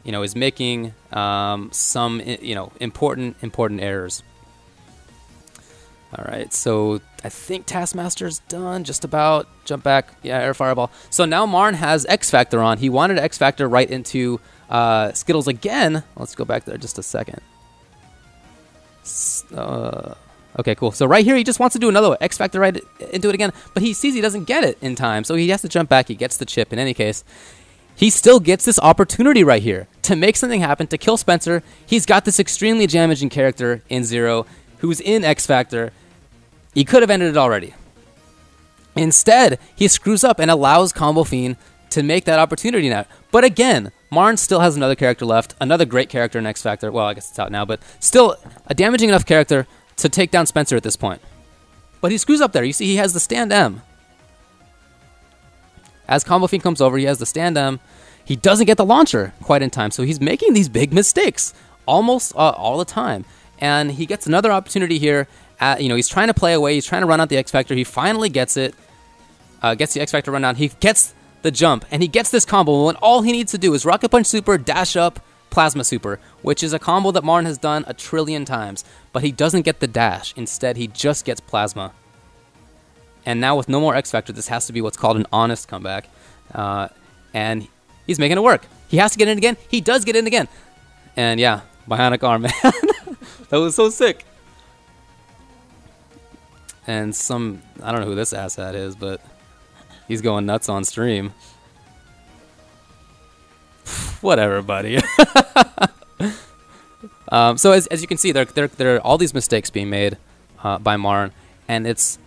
is making some important errors. All right, so I think Taskmaster's done, just about. Jump back. Yeah, air fireball. So now Marn has X Factor on. He wanted X Factor right into Skittles again. Let's go back there just a second. Okay, cool. So right here, he just wants to do another X Factor right into it again, but he sees he doesn't get it in time, so he has to jump back. He gets the chip. In any case, he still gets this opportunity right here to make something happen, to kill Spencer. He's got this extremely damaging character in Zero, who's in X Factor. He could have ended it already. Instead, he screws up and allows Combofiend to make that opportunity now. But again, Marn still has another character left, another great character in X Factor. Well, I guess it's out now, but still a damaging enough character to take down Spencer at this point. But he screws up there. You see, he has the stand M. As Combofiend comes over, he has the stand M. He doesn't get the launcher quite in time, so he's making these big mistakes almost all the time. And he gets another opportunity here. He's trying to play away. He's trying to run out the X Factor. He finally gets it. Gets the X Factor run down. He gets the jump, and he gets this combo. And all he needs to do is Rocket Punch Super, dash up, Plasma Super, which is a combo that Marn has done a trillion times. But he doesn't get the dash. Instead, he just gets Plasma. And now with no more X Factor, this has to be what's called an honest comeback. And he's making it work. He has to get in again. He does get in again. And yeah, Bionic Arm, man. That was so sick. And I don't know who this asshat is, but he's going nuts on stream. Whatever, buddy. So as you can see, there are all these mistakes being made by Marn, and it's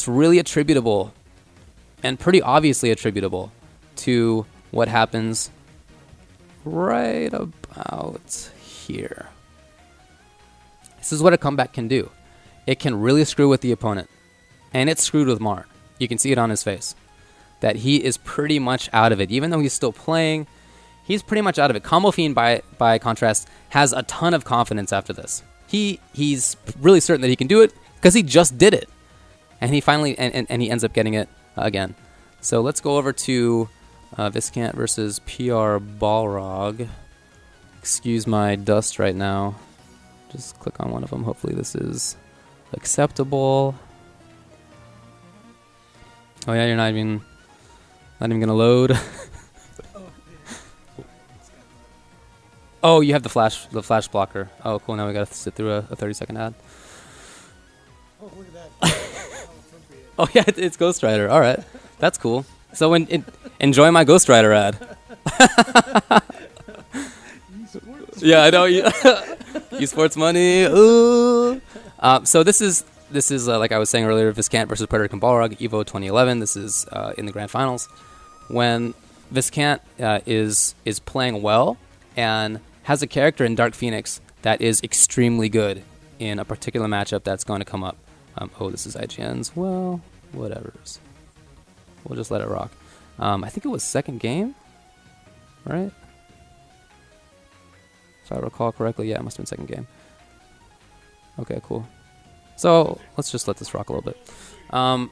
really attributable, and pretty obviously attributable, to what happens right about here. This is what a comeback can do. It can really screw with the opponent, and it's screwed with Marn. You can see it on his face, that he is pretty much out of it. Even though he's still playing, he's pretty much out of it. Combofiend, by contrast, has a ton of confidence after this. He's really certain that he can do it because he just did it, and he finally and he ends up getting it again. So let's go over to Viscant versus PR Balrog. Excuse my dust right now. Just click on one of them. Hopefully this is acceptable. Oh yeah, you're not even gonna load. Oh, you have the flash blocker. Oh, cool. Now we gotta sit through a 30-second ad. Oh, look at that. Oh yeah, it's Ghost Rider. All right, that's cool. So enjoy my Ghost Rider ad. Yeah, I know. Esports money. Ooh. So this is like I was saying earlier, Viscant versus Puerto Rican Balrog, Evo 2011. This is in the grand finals, when Viscant is playing well and has a character in Dark Phoenix that is extremely good in a particular matchup that's going to come up. Oh, this is IGN's. Well, whatever's. We'll just let it rock. I think it was second game, right? If I recall correctly, yeah, it must have been second game. Okay, cool. So let's just let this rock a little bit.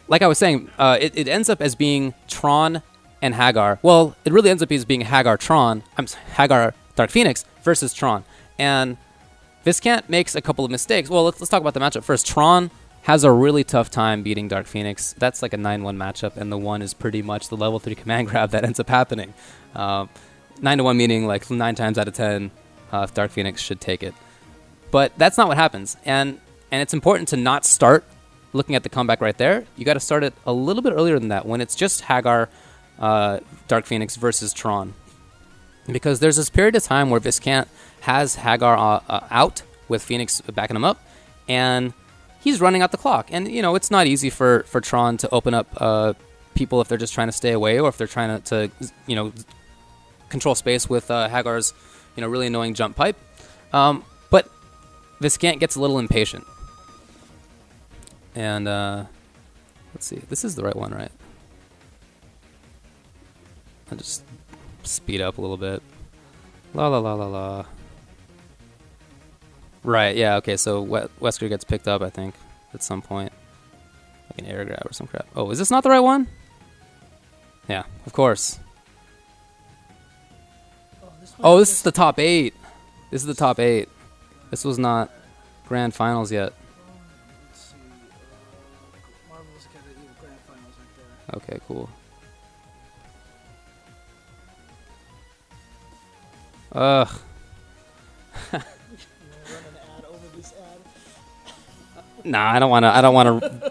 Like I was saying, it ends up as being Tron and Hagar. Well, it really ends up as being Hagar Dark Phoenix versus Tron. And Viscant makes a couple of mistakes. Well, let's talk about the matchup first. Tron has a really tough time beating Dark Phoenix. That's like a 9-1 matchup, and the 1 is pretty much the level 3 command grab that ends up happening. 9-1 meaning like 9 times out of 10, Dark Phoenix should take it. But that's not what happens. And it's important to not start looking at the comeback right there, you got to start it a little bit earlier than that, when it's just Hagar, Dark Phoenix versus Tron. Because there's this period of time where Viscant has Hagar out with Phoenix backing him up, and he's running out the clock. And, you know, it's not easy for Tron to open up people if they're just trying to stay away, or if they're trying to you know, control space with Hagar's, you know, really annoying jump pipe. But Viscant gets a little impatient. And, let's see. This is the right one, right? I'll just speed up a little bit. La la la la la. Right, yeah, okay, so Wesker gets picked up, I think, at some point. Like an air grab or some crap. Oh, is this not the right one? Yeah, of course. Oh, this is the top 8. This is the top 8. This was not Grand Finals yet. Let's see. Marvel's got a Grand Finals right there. Okay, cool. Ugh. Run an ad over this ad. Nah, I don't want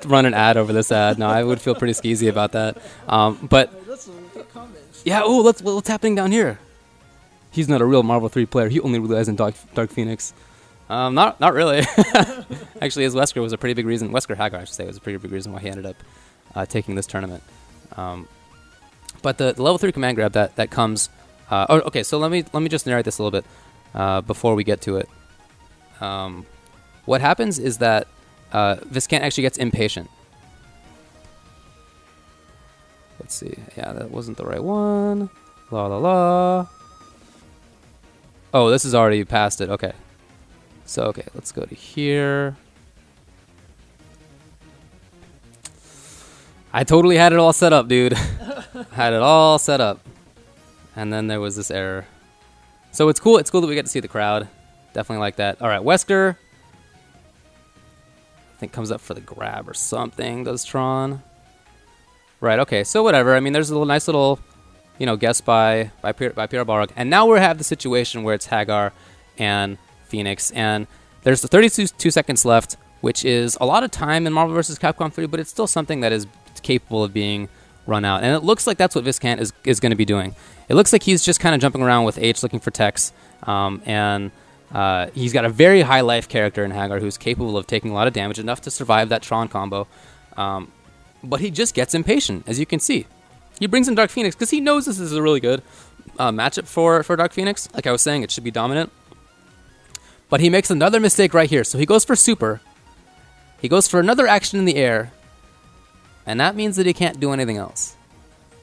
to run an ad over this ad. No, I would feel pretty skeezy about that. But Let's look at comments. yeah, oh, what's happening down here? He's not a real Marvel 3 player. He only relies on Dark Phoenix. Not really. Actually, his Wesker was a pretty big reason. Wesker Hagar, I should say, was a pretty big reason why he ended up taking this tournament. But the level 3 command grab that comes. Okay, so let me just narrate this a little bit before we get to it. What happens is that Viscant actually gets impatient. Let's see. Yeah, that wasn't the right one. La la la. Oh, this is already past it. Okay. So, okay, let's go to here. I totally had it all set up, dude. Had it all set up. And then there was this error. So it's cool. It's cool that we get to see the crowd. Definitely like that. All right, Wesker. I think comes up for the grab or something. Does Tron? Right. Okay. So whatever. I mean, there's a nice little, you know, guess by PR Balrog, and now we have the situation where it's Hagar and Phoenix, and there's the 32 seconds left, which is a lot of time in Marvel vs. Capcom 3, but it's still something that is capable of being run out. And it looks like that's what Viscant is going to be doing. It looks like he's just kind of jumping around with H looking for techs, and he's got a very high life character in Hagar who's capable of taking a lot of damage, enough to survive that Tron combo. But he just gets impatient, as you can see. He brings in Dark Phoenix because he knows this is a really good matchup for Dark Phoenix. Like I was saying, it should be dominant. But he makes another mistake right here. So he goes for super. He goes for another action in the air. And that means that he can't do anything else.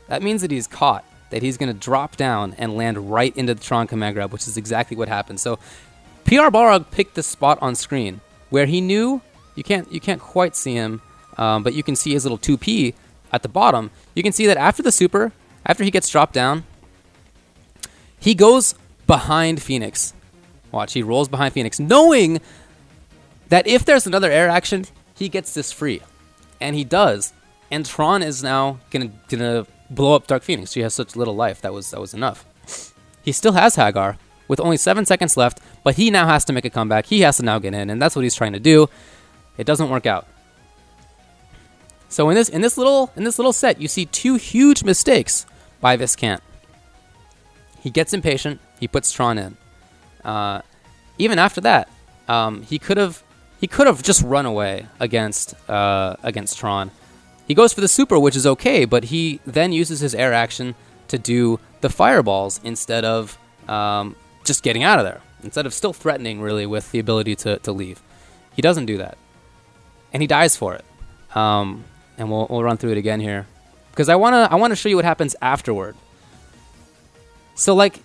That means that he's caught. That he's going to drop down and land right into the Tron command grab, which is exactly what happened. So PR Balrog picked the spot on screen where he knew, you can't quite see him, but you can see his little 2P at the bottom. You can see that after the super, after he gets dropped down, he goes behind Phoenix. Watch, he rolls behind Phoenix, knowing that if there's another air action, he gets this free. And he does. And Tron is now gonna blow up Dark Phoenix. She has such little life. That was enough. He still has Hagar with only 7 seconds left, but he now has to make a comeback. He has to now get in, and that's what he's trying to do. It doesn't work out. So in this little set, you see 2 huge mistakes by Viscant. He gets impatient. He puts Tron in. Even after that, he could have just run away against Tron. He goes for the super, which is okay, but he then uses his air action to do the fireballs instead of just getting out of there. Instead of still threatening, really, with the ability to leave. He doesn't do that. And he dies for it. And we'll run through it again here. Because I wanna show you what happens afterward. So like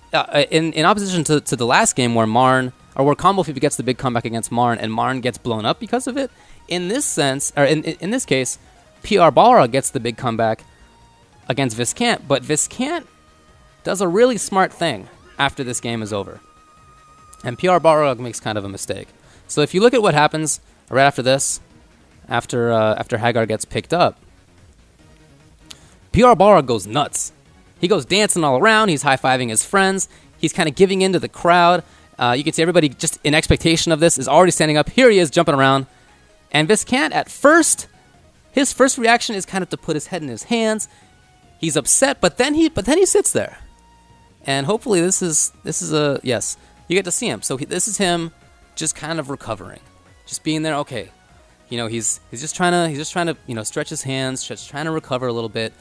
in opposition to the last game where Marn, or where Combofiend gets the big comeback against Marn and Marn gets blown up because of it, in this sense, or in this case, PR Balrog gets the big comeback against Viscant, but Viscant does a really smart thing after this game is over. And PR Balrog makes kind of a mistake. So if you look at what happens right after this, after Hagar gets picked up, PR Balrog goes nuts. He goes dancing all around. He's high-fiving his friends. He's kind of giving in to the crowd. You can see everybody just in expectation of this is already standing up. Here he is jumping around. And Viscant at first his first reaction is kind of to put his head in his hands. He's upset, but then he sits there. And hopefully this is a yes, you get to see him. So this is him just kind of recovering, just being there. Okay, you know, he's just trying to you know, stretch his hands, just trying to recover a little bit,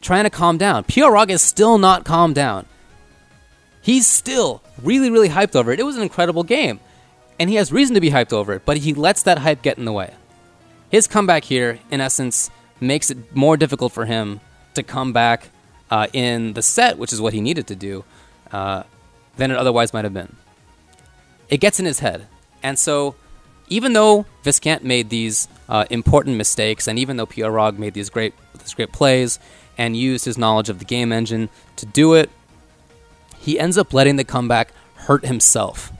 trying to calm down. PR Balrog is still not calmed down. He's still really, really hyped over it. It was an incredible game, and he has reason to be hyped over it, but he lets that hype get in the way. His comeback here, in essence, makes it more difficult for him to come back in the set, which is what he needed to do, than it otherwise might have been. It gets in his head. And so, even though Viscant made these important mistakes, and even though PR Balrog made these great plays and used his knowledge of the game engine to do it, he ends up letting the comeback hurt himself.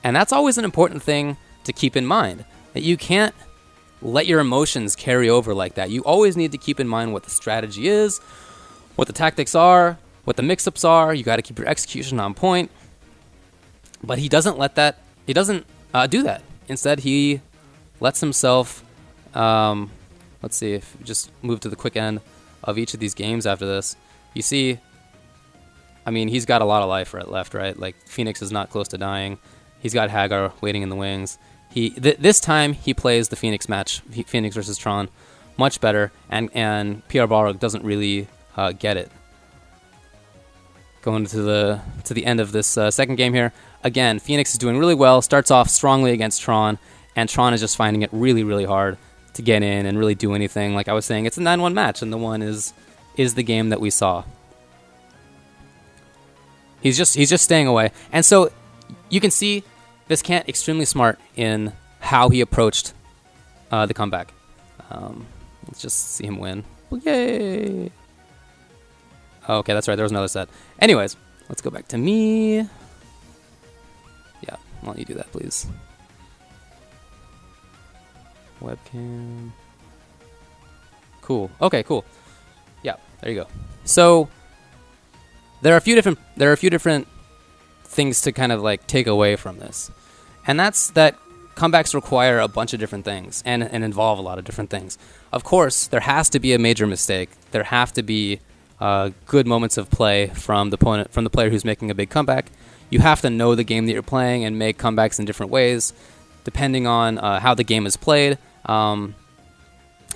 And that's always an important thing to keep in mind, that you can't let your emotions carry over like that. You always need to keep in mind what the strategy is, what the tactics are, what the mix-ups are. You got to keep your execution on point. But he doesn't let that, he doesn't do that. Instead, he lets himself, let's see, if we just move to the quick end of each of these games after this, you see, I mean, he's got a lot of life left, right? Like, Phoenix is not close to dying. He's got Hagar waiting in the wings. This time, he plays the Phoenix match, Phoenix versus Tron, much better, and PR Balrog doesn't really get it. Going to the end of this second game here, again, Phoenix is doing really well, starts off strongly against Tron, and Tron is just finding it really, really hard to get in and really do anything. Like I was saying, it's a 9-1 match, and the one is the game that we saw. He's just staying away. And so you can see Viscant extremely smart in how he approached the comeback. Let's just see him win. Yay! Oh, okay, that's right. There was another set. Anyways, let's go back to me. Yeah, why don't you do that, please? Webcam. Cool. Okay, cool. Yeah, there you go. So there are a few different things to kind of like take away from this, and that's that comebacks require a bunch of different things and involve a lot of different things. Of course, there has to be a major mistake. There have to be good moments of play from the player who's making a big comeback. You have to know the game that you're playing and make comebacks in different ways, depending on how the game is played. You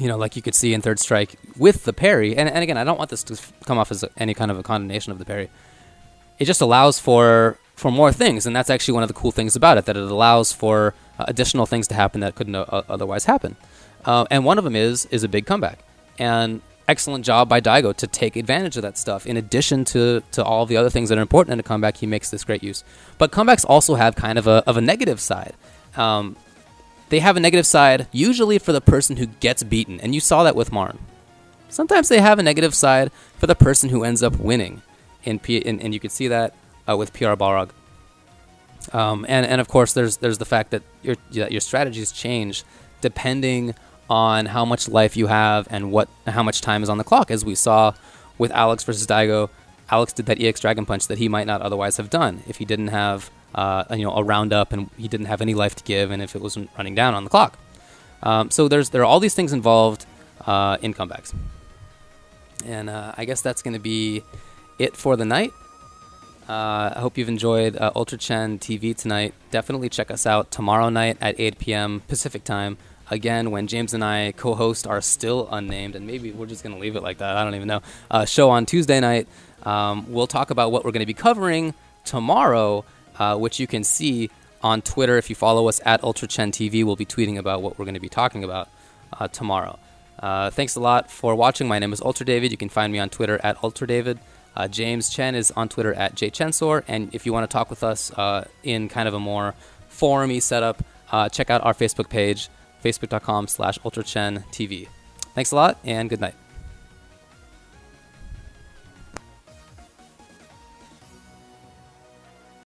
know, like you could see in Third Strike with the parry. And again, I don't want this to come off as any kind of a condemnation of the parry. It just allows for more things, and that's actually one of the cool things about it, that it allows for additional things to happen that couldn't otherwise happen. And one of them is a big comeback. And excellent job by Daigo to take advantage of that stuff. In addition to all the other things that are important in a comeback, he makes this great use. But comebacks also have kind of a negative side. They have a negative side usually for the person who gets beaten, and you saw that with Marn. Sometimes they have a negative side for the person who ends up winning, and you could see that with PR Balrog. And of course, there's the fact that your strategies change depending on how much life you have and how much time is on the clock, as we saw with Alex versus Daigo. Alex did that EX Dragon Punch that he might not otherwise have done if he didn't have a round up and he didn't have any life to give, and if it wasn't running down on the clock. So there are all these things involved in comebacks. And I guess that's going to be it for the night. I hope you've enjoyed Ultra Chen TV tonight. Definitely check us out tomorrow night at 8 p.m. Pacific time. Again, when James and I co-host our still unnamed, and maybe we're just going to leave it like that, I don't even know, show on Tuesday night. We'll talk about what we're going to be covering tomorrow, which you can see on Twitter. If you follow us at UltraChenTV, we'll be tweeting about what we're going to be talking about tomorrow. Thanks a lot for watching. My name is UltraDavid. You can find me on Twitter at UltraDavid. James Chen is on Twitter at jchensor. And if you want to talk with us in kind of a more forum-y setup, check out our Facebook page, facebook.com/UltraChenTV. Thanks a lot, and good night.